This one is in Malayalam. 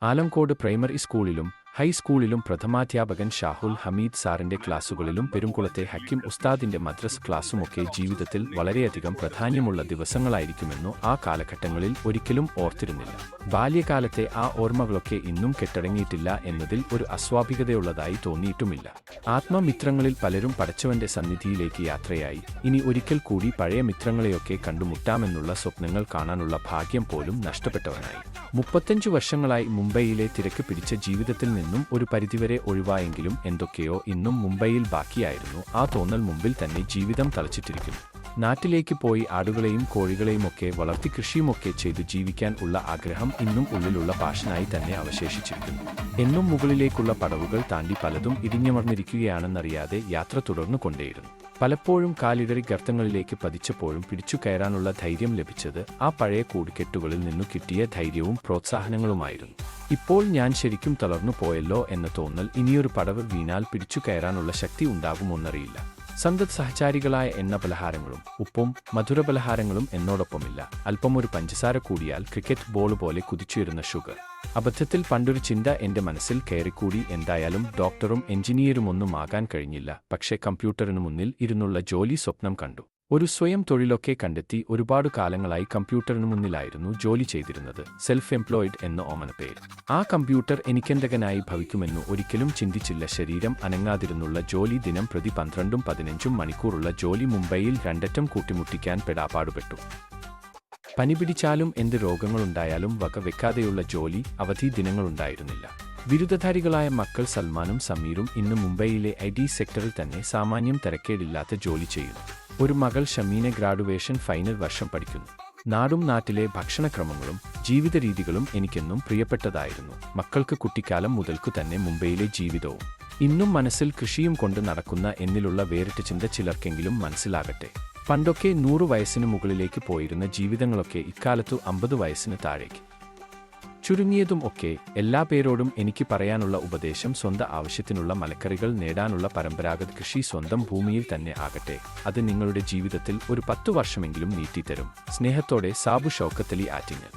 ആലങ്കോട് പ്രൈമറി സ്കൂളിലും ഹൈസ്കൂളിലും പ്രഥമാധ്യാപകൻ ഷാഹുൽ ഹമീദ് സാറിന്റെ ക്ലാസുകളിലും പെരുംകുളത്തെ ഹക്കീം ഉസ്താദിന്റെ മദ്രസ് ക്ലാസുമൊക്കെ ജീവിതത്തിൽ വളരെയധികം പ്രാധാന്യമുള്ള ദിവസങ്ങളായിരിക്കുമെന്നു ആ കാലഘട്ടങ്ങളിൽ ഒരിക്കലും ഓർത്തിരുന്നില്ല. ബാല്യകാലത്തെ ആ ഓർമ്മകളൊക്കെ ഇന്നും കെട്ടടങ്ങിയിട്ടില്ല എന്നതിൽ ഒരു അസ്വാഭാവികതയുള്ളതായി തോന്നിയിട്ടുമില്ല. ആത്മമിത്രങ്ങളിൽ പലരും പടച്ചവന്റെ സന്നിധിയിലേക്ക് യാത്രയായി. ഇനി ഒരിക്കൽ കൂടി പഴയ മിത്രങ്ങളെയൊക്കെ കണ്ടുമുട്ടാമെന്നുള്ള സ്വപ്നങ്ങൾ കാണാനുള്ള ഭാഗ്യം പോലും നഷ്ടപ്പെട്ടവനായി. 35 വർഷങ്ങളായി മുംബൈയിലെ തിരക്ക് പിടിച്ച ജീവിതത്തിൽ നിന്നും ഒരു പരിധിവരെ ഒഴിവായെങ്കിലും എന്തൊക്കെയോ ഇന്നും മുംബൈയിൽ ബാക്കിയായിരുന്നു. ആ തോന്നൽ മുമ്പിൽ തന്നെ ജീവിതം തളച്ചിട്ടിരിക്കുന്നു. നാട്ടിലേക്ക് പോയി ആടുകളെയും കോഴികളെയുമൊക്കെ വളർത്തി കൃഷിയുമൊക്കെ ചെയ്തു ജീവിക്കാൻ ഉള്ള ആഗ്രഹം ഇന്നും ഉള്ളിലുള്ള പാഷനായി തന്നെ അവശേഷിച്ചിരിക്കുന്നു. എന്നും മുകളിലേക്കുള്ള പടവുകൾ താണ്ടി പലതും ഇടിഞ്ഞമർന്നിരിക്കുകയാണെന്നറിയാതെ യാത്ര തുടർന്നു കൊണ്ടേയിരുന്നു. പലപ്പോഴും കാലിടറി ഗർത്തങ്ങളിലേക്ക് പതിച്ചപ്പോഴും പിടിച്ചു കയറാനുള്ള ധൈര്യം ലഭിച്ചത് ആ പഴയ കൂടിക്കെട്ടുകളിൽ നിന്നു കിട്ടിയ ധൈര്യവും പ്രോത്സാഹനങ്ങളുമായിരുന്നു. ഇപ്പോൾ ഞാൻ ശരിക്കും തളർന്നു പോയല്ലോ എന്ന തോന്നൽ ഇനിയൊരു പടവ് വീണാൽ പിടിച്ചു കയറാനുള്ള ശക്തി ഉണ്ടാകുമോന്നറിയില്ല. സന്തത് സഹചാരികളായ എണ്ണപലഹാരങ്ങളും ഉപ്പും മധുരപലഹാരങ്ങളും എന്നോടൊപ്പമില്ല. അല്പമൊരു പഞ്ചസാര കൂടിയാൽ ക്രിക്കറ്റ് ബോൾ പോലെ കുതിച്ചുയരുന്ന ഷുഗർ. അബദ്ധത്തിൽ പണ്ടൊരു ചിന്ത എന്റെ മനസ്സിൽ കയറിക്കൂടി. എന്തായാലും ഡോക്ടറും എഞ്ചിനീയറുമൊന്നും ആകാൻ കഴിഞ്ഞില്ല. പക്ഷേ കമ്പ്യൂട്ടറിനു മുന്നിൽ ഇരുന്നുള്ള ജോലി സ്വപ്നം കണ്ടു. ഒരു സ്വയം തൊഴിലൊക്കെ കണ്ടെത്തി. ഒരുപാട് കാലങ്ങളായി കമ്പ്യൂട്ടറിനു മുന്നിലായിരുന്നു ജോലി ചെയ്തിരുന്നത്. സെൽഫ് എംപ്ലോയിഡ് എന്ന ഓമന പേര്. ആ കമ്പ്യൂട്ടർ എനിക്കെന്തകനായി ഭവിക്കുമെന്നു ഒരിക്കലും ചിന്തിച്ചില്ല. ശരീരം അനങ്ങാതിരുന്നുള്ള ജോലി, ദിനം പ്രതി 12ഉം 15ഉം മണിക്കൂറുള്ള ജോലി, മുംബൈയിൽ രണ്ടറ്റം കൂട്ടിമുട്ടിക്കാൻ പെടാപ്പാടുപെട്ടു. പനി പിടിച്ചാലും എന്ത് രോഗങ്ങളുണ്ടായാലും വക വെക്കാതെയുള്ള ജോലി. അവധി ദിനങ്ങളുണ്ടായിരുന്നില്ല. ബിരുദധാരികളായ മക്കൾ സൽമാനും സമീറും ഇന്ന് മുംബൈയിലെ IT സെക്ടറിൽ തന്നെ സാമാന്യം തരക്കേടില്ലാത്ത ജോലി ചെയ്യുന്നു. ഒരു മകൾ ഷമീന ഗ്രാഡുവേഷൻ ഫൈനൽ വർഷം പഠിക്കുന്നു. നാടും നാട്ടിലെ ഭക്ഷണക്രമങ്ങളും ജീവിത രീതികളും എനിക്കെന്നും പ്രിയപ്പെട്ടതായിരുന്നു. മക്കൾക്ക് കുട്ടിക്കാലം മുതൽക്കു തന്നെ മുംബൈയിലെ ജീവിതവും ഇന്നും മനസ്സിൽ കൃഷിയും കൊണ്ട് നടക്കുന്ന എന്നിലുള്ള വേറിട്ട ചിന്ത ചിലർക്കെങ്കിലും മനസ്സിലാകട്ടെ. പണ്ടൊക്കെ 100 വയസ്സിന് മുകളിലേക്ക് പോയിരുന്ന ജീവിതങ്ങളൊക്കെ ഇക്കാലത്തു 50 വയസ്സിന് താഴേക്ക് ചുരുങ്ങിയതും ഒക്കെ. എല്ലാ പേരോടും എനിക്ക് പറയാനുള്ള ഉപദേശം, സ്വന്തം ആവശ്യത്തിനുള്ള മലക്കറികൾ നേടാനുള്ള പരമ്പരാഗത കൃഷി സ്വന്തം ഭൂമിയിൽ തന്നെ ആകട്ടെ. അത് നിങ്ങളുടെ ജീവിതത്തിൽ ഒരു 10 വർഷമെങ്കിലും നീട്ടിത്തരും. സ്നേഹത്തോടെ സാബു ഷൗക്കത്തലി, ആറ്റിങ്ങൽ.